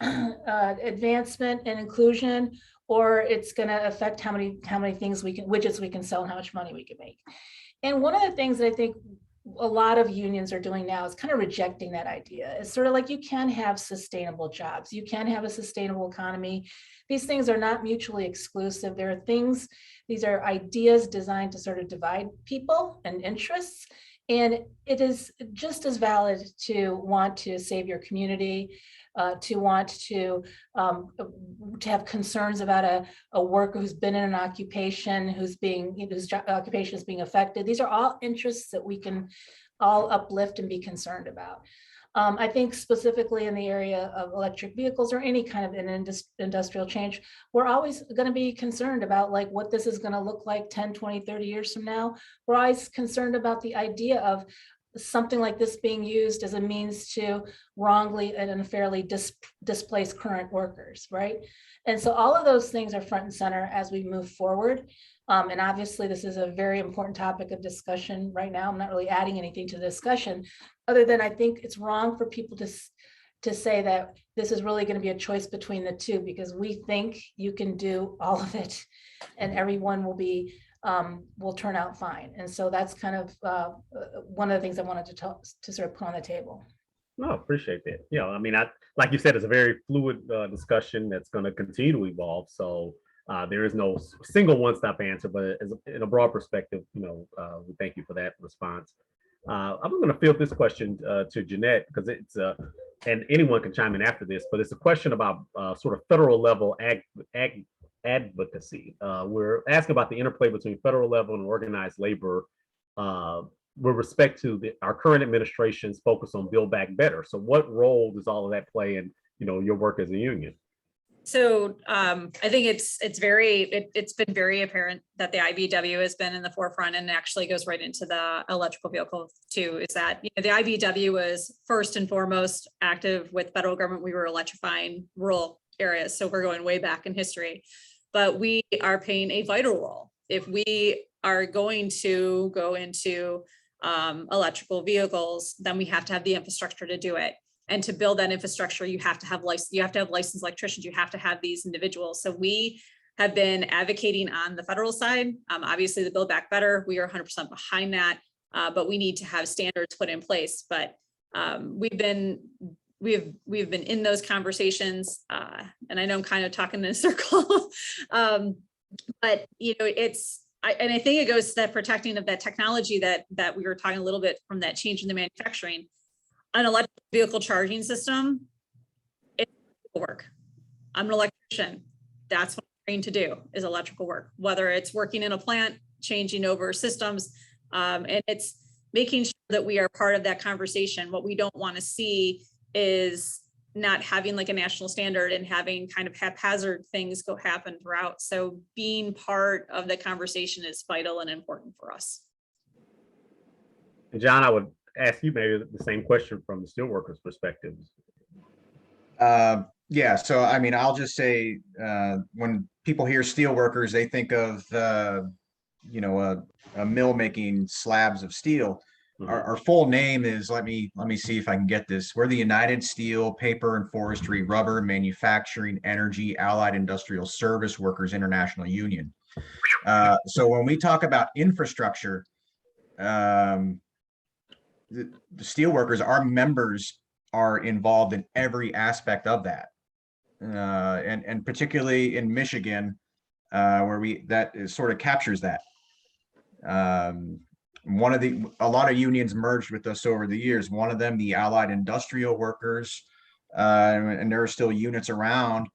advancement and inclusion, or it's going to affect how many widgets we can sell and how much money we can make. And one of the things that I think a lot of unions are doing now is kind of rejecting that idea. It's sort of like you can have sustainable jobs. You can have a sustainable economy. These things are not mutually exclusive. There are things, these are ideas designed to sort of divide people and interests. And it is just as valid to want to save your community, to want to have concerns about a worker who's been in an occupation, whose occupation is being affected. These are all interests that we can all uplift and be concerned about. I think specifically in the area of electric vehicles or any kind of an industrial change, we're always going to be concerned about like what this is going to look like 10, 20, 30 years from now. We're always concerned about the idea of something like this being used as a means to wrongly and unfairly displace current workers, right? And so all of those things are front and center as we move forward. And obviously this is a very important topic of discussion right now. I'm not really adding anything to the discussion, other than I think it's wrong for people to say that this is really going to be a choice between the two, because we think you can do all of it and everyone will turn out fine. And so that's kind of one of the things I wanted to sort of put on the table. No, appreciate that. Yeah, I mean, like you said, it's a very fluid discussion that's going to continue to evolve. So there is no single one-stop answer, but in a broad perspective, we thank you for that response. I'm going to field this question to Jeannette, because it's and anyone can chime in after this, but it's a question about sort of federal level advocacy. We're asking about the interplay between federal level and organized labor with respect to our current administration's focus on Build Back Better. So what role does all of that play in, your work as a union? So I think it's been very apparent that the IBEW has been in the forefront, and actually goes right into the electrical vehicle too, is that the IBEW was first and foremost active with federal government. We were electrifying rural areas. So we're going way back in history, but we are playing a vital role. If we are going to go into electrical vehicles, then we have to have the infrastructure to do it. And to build that infrastructure, you have to have licensed electricians, you have to have these individuals. So we have been advocating on the federal side. Obviously the Build Back Better, we are 100% behind that, but we need to have standards put in place. But we've been in those conversations, and I know I'm kind of talking in a circle, but I think it goes to that protecting of that technology that we were talking a little bit from that change in the manufacturing. An electric vehicle charging system, it's work. I'm an electrician. That's what I'm trained to do, is electrical work, whether it's working in a plant, changing over systems, and it's making sure that we are part of that conversation. What we don't want to see is not having like a national standard and having kind of haphazard things go happen throughout. So being part of the conversation is vital and important for us. And John, I would ask you maybe the same question from the steelworkers' perspective. Yeah, so I mean, I'll just say when people hear steelworkers, they think of a mill making slabs of steel. Mhm. Our full name is, let me see if I can get this. We're the United Steel, Paper and Forestry, Rubber, Manufacturing, Energy, Allied Industrial Service Workers International Union. So when we talk about infrastructure, the steelworkers, our members are involved in every aspect of that, and particularly in Michigan, where that sort of captures that. A lot of unions merged with us over the years. One of them, the Allied Industrial Workers, and there are still units around.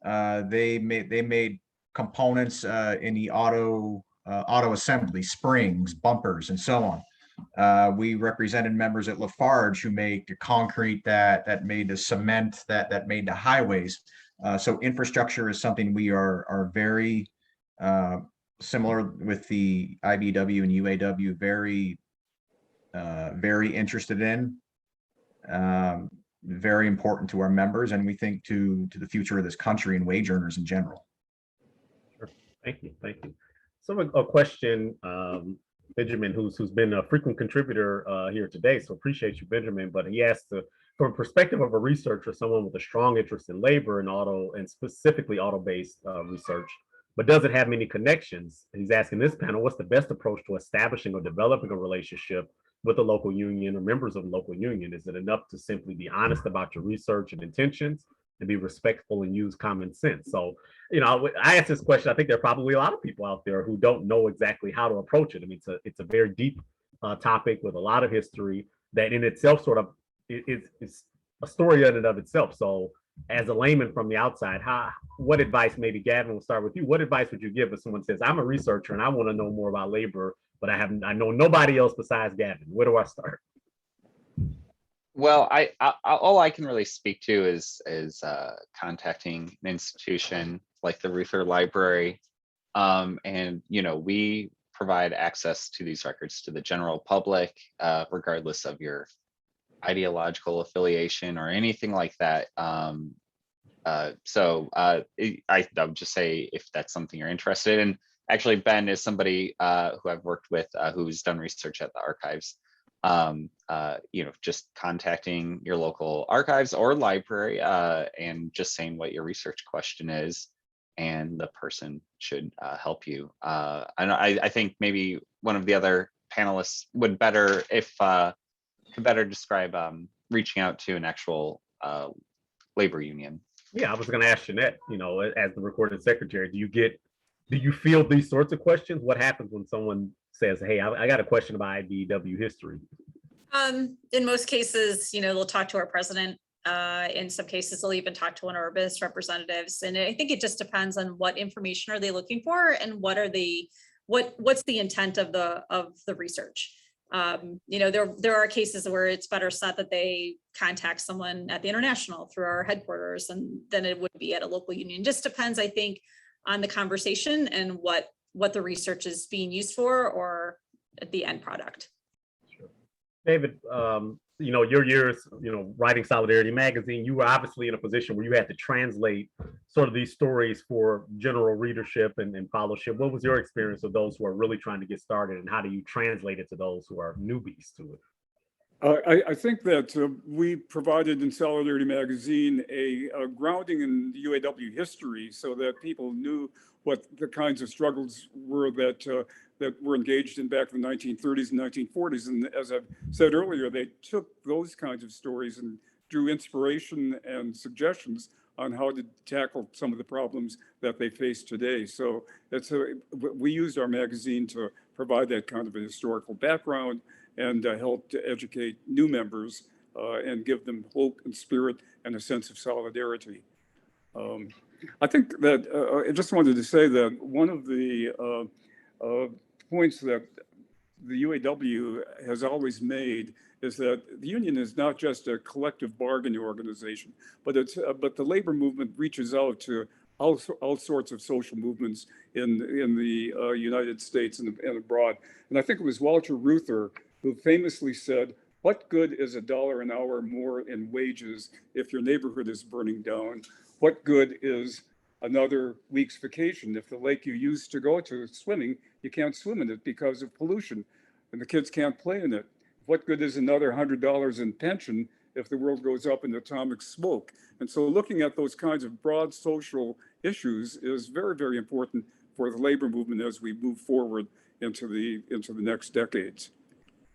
They made components in the auto assembly, springs, bumpers, and so on. We represented members at Lafarge who make the concrete that made the cement that made the highways. So infrastructure is something we are very similar with the IBEW and UAW, very interested in, very important to our members, and we think to the future of this country and wage earners in general. Sure. Thank you. So a question, Benjamin, who's been a frequent contributor here today, so appreciate you, Benjamin. But he asked, from a perspective of a researcher, someone with a strong interest in labor and auto, and specifically auto-based research, but doesn't have many connections. He's asking this panel, what's the best approach to establishing or developing a relationship with a local union or members of a local union? Is it enough to simply be honest about your research and intentions and be respectful and use common sense? So, I asked this question. I think there are probably a lot of people out there who don't know exactly how to approach it. I mean, it's a very deep topic with a lot of history that in itself sort of is a story in and of itself. So as a layman from the outside, what advice, maybe Gavin, we'll start with you. What advice would you give if someone says, I'm a researcher and I want to know more about labor, but I know nobody else besides Gavin? Where do I start? Well, all I can really speak to is contacting an institution like the Reuther Library, and we provide access to these records to the general public, regardless of your ideological affiliation or anything like that. I would just say if that's something you're interested in. Actually, Ben is somebody who I've worked with who's done research at the archives. Just contacting your local archives or library and just saying what your research question is, and the person should help you. I think maybe one of the other panelists would could better describe reaching out to an actual labor union. Yeah, I was going to ask Jeannette, as the recording secretary, do you field these sorts of questions? What happens when someone says, hey, I got a question about IBEW history? In most cases, they'll talk to our president. In some cases, they'll even talk to one of our business representatives. And I think it just depends on what information are they looking for and what's the intent of the research. There are cases where it's better set that they contact someone at the international through our headquarters than it would be at a local union. Just depends, I think, on the conversation and what the research is being used for or the end product. Sure. David, your years, writing Solidarity Magazine, you were obviously in a position where you had to translate sort of these stories for general readership and followership. What was your experience with those who are really trying to get started, and how do you translate it to those who are newbies to it? I think that we provided in Solidarity Magazine a grounding in the UAW history so that people knew what the kinds of struggles were that were engaged in back in the 1930s and 1940s. And as I've said earlier, they took those kinds of stories and drew inspiration and suggestions on how to tackle some of the problems that they face today. So we used our magazine to provide that kind of a historical background and help to educate new members and give them hope and spirit and a sense of solidarity. I think that I just wanted to say that one of the points that the UAW has always made is that the union is not just a collective bargaining organization, but the labor movement reaches out to all sorts of social movements in the United States and abroad. And I think it was Walter Reuther who famously said, "What good is $1 an hour more in wages if your neighborhood is burning down? What good is another week's vacation if the lake you used to go to swimming, you can't swim in it because of pollution and the kids can't play in it? What good is another $100 in pension if the world goes up in atomic smoke?" And so looking at those kinds of broad social issues is very, very important for the labor movement as we move forward into the next decades.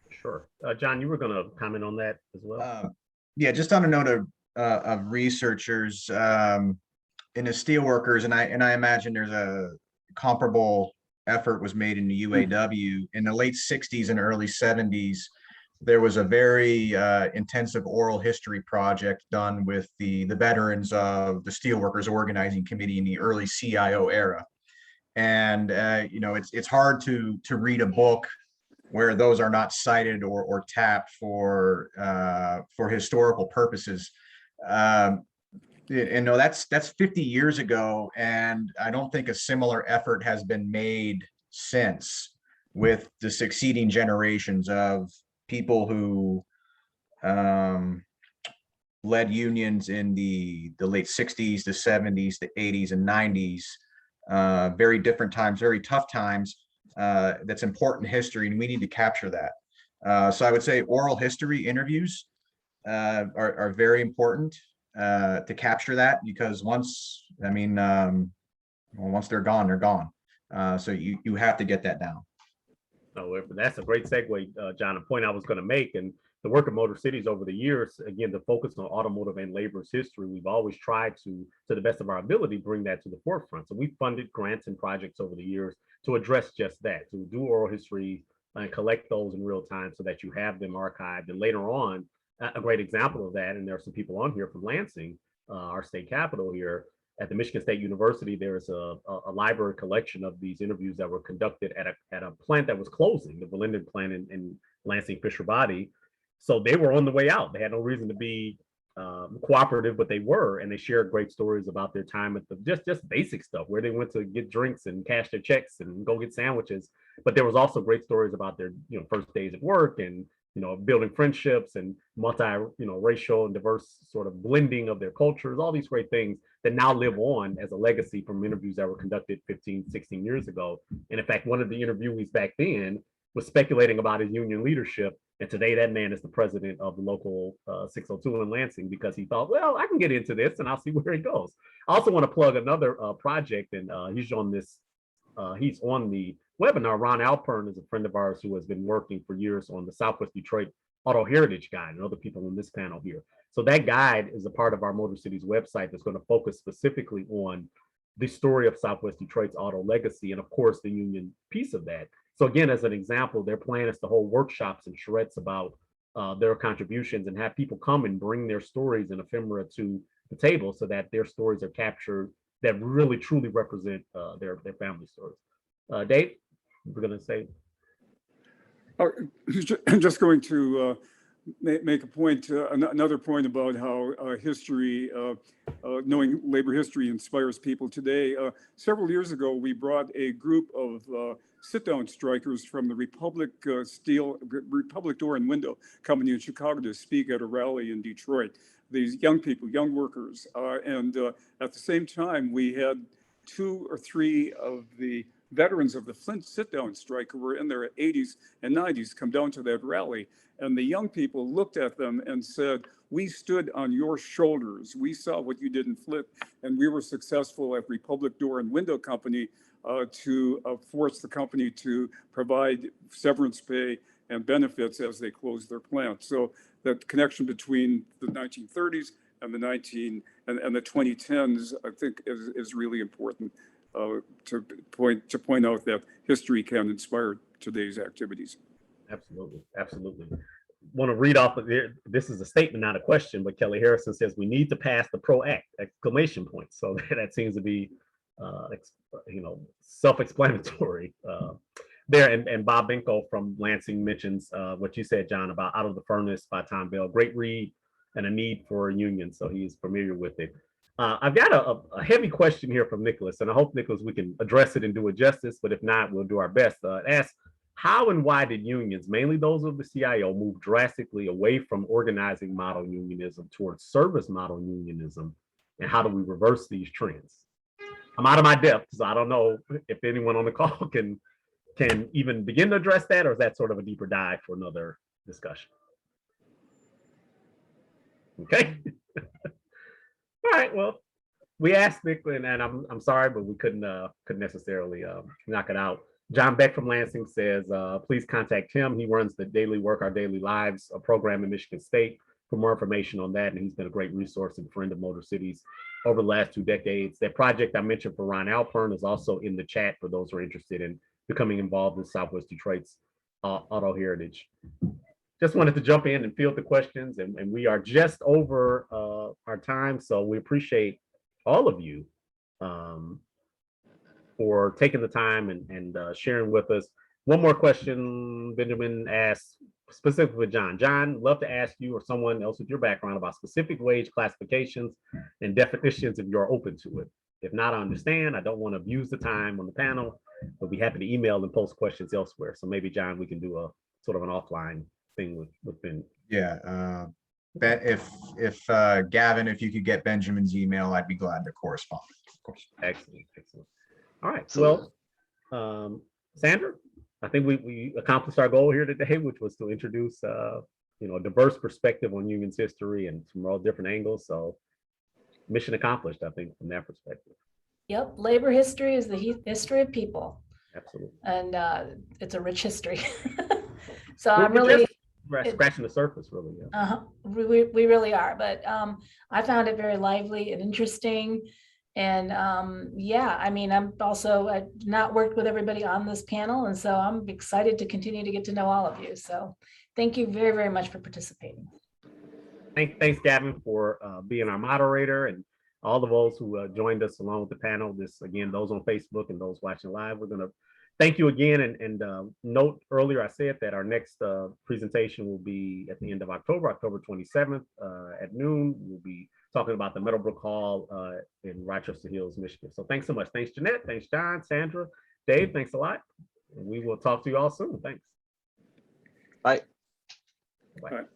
Sure. John, you were going to comment on that as well. Yeah, just on a note of researchers in the steelworkers, and I imagine there's a comparable effort was made in the UAW in the late 60s and early 70s. There was a very intensive oral history project done with the veterans of the Steelworkers Organizing Committee in the early CIO era. And it's hard to read a book where those are not cited or tapped for historical purposes. That's 50 years ago, and I don't think a similar effort has been made since with the succeeding generations of people who led unions in the late 60s, the 70s, the 80s, and 90s. Very different times, very tough times. That's important history, and we need to capture that. So I would say oral history interviews are very important to capture that, because once they're gone, they're gone. So you have to get that down. No, that's a great segue, John. A point I was going to make, and the work of MotorCities over the years, again, the focus on automotive and labor's history, we've always tried to the best of our ability, bring that to the forefront. So we funded grants and projects over the years to address just that, to do oral history and collect those in real time so that you have them archived. And later on, a great example of that, and there are some people on here from Lansing, our state capital here, at the Michigan State University, there is a library collection of these interviews that were conducted at a plant that was closing, the Belinden plant in Lansing Fisher Body. So they were on the way out. They had no reason to be cooperative, but they were, and they shared great stories about their time at the just basic stuff, where they went to get drinks and cash their checks and go get sandwiches. but there was also great stories about their, first days at work and, building friendships and racial and diverse sort of blending of their cultures, all these great things that now live on as a legacy from interviews that were conducted 15, 16 years ago. And in fact, one of the interviewees back then was speculating about his union leadership. And today that man is the president of the local 602 in Lansing because he thought, well, I can get into this and I'll see where it goes. I also want to plug another project, and he's on the webinar. Ron Alpern is a friend of ours who has been working for years on the Southwest Detroit Auto Heritage Guide, and other people on this panel here. So that guide is a part of our MotorCities website that's going to focus specifically on the story of Southwest Detroit's auto legacy and, of course, the union piece of that. So again, as an example, their plan is to hold workshops and charrettes about their contributions and have people come and bring their stories and ephemera to the table so that their stories are captured that really truly represent their family stories. Dave, we're going to say. I'm just going to make a point, another point about how history, knowing labor history inspires people today. Several years ago, we brought a group of sit-down strikers from the Republic Door and Window Company in Chicago to speak at a rally in Detroit. These young people, young workers, and at the same time, we had 2 or 3 of the veterans of the Flint sit-down strike who were in their 80s and 90s come down to that rally. And the young people looked at them and said, we stood on your shoulders. We saw what you did in Flint, and we were successful at Republic Door and Window Company to force the company to provide severance pay and benefits as they closed their plant. So that connection between the 1930s and the 2010s, I think, is really important to point out that history can inspire today's activities. Absolutely, absolutely. Want to read off of there. This is a statement, not a question, but Kelly Harrison says we need to pass the PRO Act! Exclamation point. So that seems to be, self-explanatory there. And Bob Benko from Lansing mentions what you said, John, about Out of the Furnace by Tom Bell. Great read and a need for a union. So he's familiar with it. I've got a heavy question here from Nicholas, and I hope, Nicholas, we can address it and do it justice, but if not, we'll do our best. It asks, how and why did unions, mainly those of the CIO, move drastically away from organizing model unionism towards service model unionism, and how do we reverse these trends? I'm out of my depth, so I don't know if anyone on the call can even begin to address that, or is that sort of a deeper dive for another discussion? Okay. All right, well, we asked Nick, and I'm sorry, but we couldn't necessarily knock it out. John Beck from Lansing says, please contact him. He runs the Daily Work, Our Daily Lives program in Michigan State for more information on that. And he's been a great resource and friend of MotorCities over the last 2 decades. That project I mentioned for Ron Alpern is also in the chat for those who are interested in becoming involved in Southwest Detroit's auto heritage. Just wanted to jump in and field the questions, and we are just over our time, so we appreciate all of you for taking the time and sharing with us. One more question Benjamin asked specifically John. John, love to ask you or someone else with your background about specific wage classifications and definitions if you're open to it. If not, I understand. I don't want to abuse the time on the panel, but be happy to email and post questions elsewhere. So maybe, John, we can do a sort of an offline thing with Ben. Yeah, if Gavin, if you could get Benjamin's email, I'd be glad to correspond. Of course. Excellent, excellent. All right. Absolutely. Well, Sandra, I think we accomplished our goal here today, which was to introduce a diverse perspective on union's history and from all different angles. So mission accomplished, I think, from that perspective. Yep, labor history is the history of people. Absolutely. And it's a rich history. So We're I'm really scratching the surface, really. Yeah. we really are, but I found it very lively and interesting. And yeah, I mean, I'm also I've not worked with everybody on this panel, and so I'm excited to continue to get to know all of you. So thank you very, very much for participating. Thanks, Gavin, for being our moderator, and all of those who joined us along with the panel. This, again, those on Facebook and those watching live, we're going to thank you again. And note earlier, I said that our next presentation will be at the end of October 27th at noon. We'll be talking about the Meadowbrook Hall in Rochester Hills, Michigan. So thanks so much. Thanks, Jeannette. Thanks, John, Sandra, Dave. Thanks a lot. We will talk to you all soon. Thanks. Bye. Bye. All right.